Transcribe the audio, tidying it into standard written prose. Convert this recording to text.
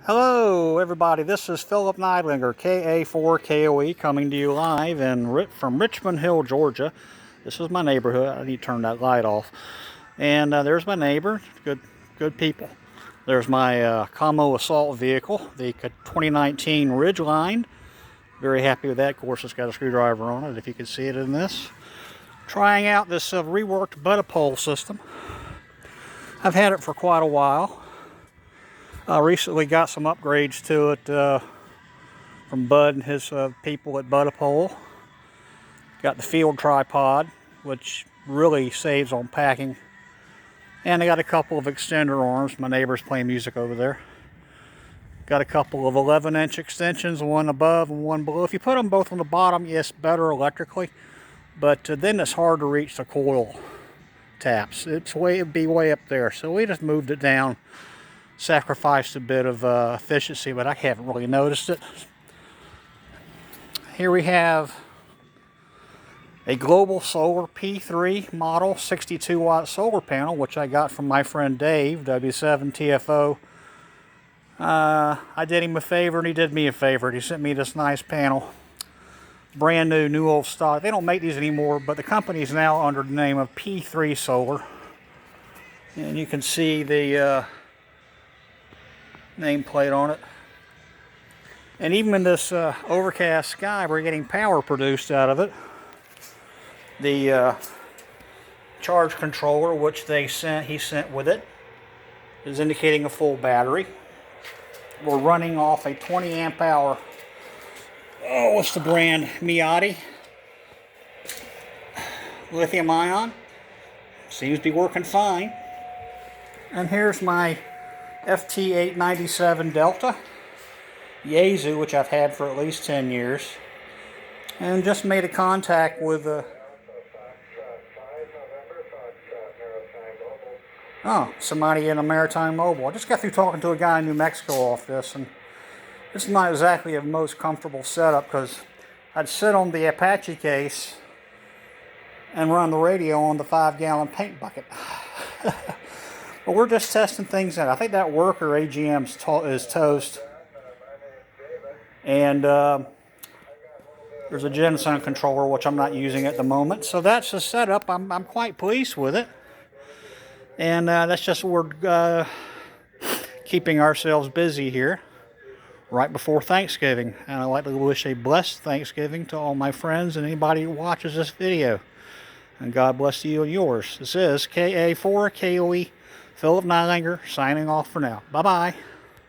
Hello everybody, this is Philip Neidlinger, KA4KOE, coming to you live from Richmond Hill, Georgia. This is my neighborhood. I need to turn that light off. And there's my neighbor, good people. There's my Commo assault vehicle, the 2019 Ridgeline. Very happy with that. Of course, it's got a screwdriver on it, if you can see it in this. Trying out this reworked Buddistick system. I've had it for quite a while. I recently got some upgrades to it from Bud and his people at Buddistick. Got the field tripod, which really saves on packing. And I got a couple of extender arms. My neighbor's playing music over there. Got a couple of 11-inch extensions, one above and one below. If you put them both on the bottom, yes, better electrically. But then it's hard to reach the coil taps. It'd be way up there. So we just moved it down. Sacrificed a bit of efficiency, but I haven't really noticed it. Here we have a Global Solar P3 model 62-watt solar panel, which I got from my friend Dave, W7TFO. I did him a favor and he did me a favor. He sent me this nice panel. Brand new old stock. They don't make these anymore, but the company is now under the name of P3 Solar. And you can see the nameplate on it. And even in this overcast sky, we're getting power produced out of it. The charge controller, which he sent with it, is indicating a full battery. We're running off a 20 amp hour, what's the brand? Miady lithium ion. Seems to be working fine. And here's my FT-897 Delta Yaesu, which I've had for at least 10 years, and just made a contact with somebody in a maritime mobile. I just got through talking to a guy in New Mexico off this, and this is not exactly a most comfortable setup because I'd sit on the Apache case and run the radio on the 5-gallon paint bucket. But we're just testing things out. I think that worker AGM is toast. And there's a Jensen controller, which I'm not using at the moment. So that's the setup. I'm quite pleased with it. And that's just what we're keeping ourselves busy here right before Thanksgiving. And I'd like to wish a blessed Thanksgiving to all my friends and anybody who watches this video. And God bless you and yours. This is KA4KOE. Philip Neidlinger signing off for now. Bye-bye.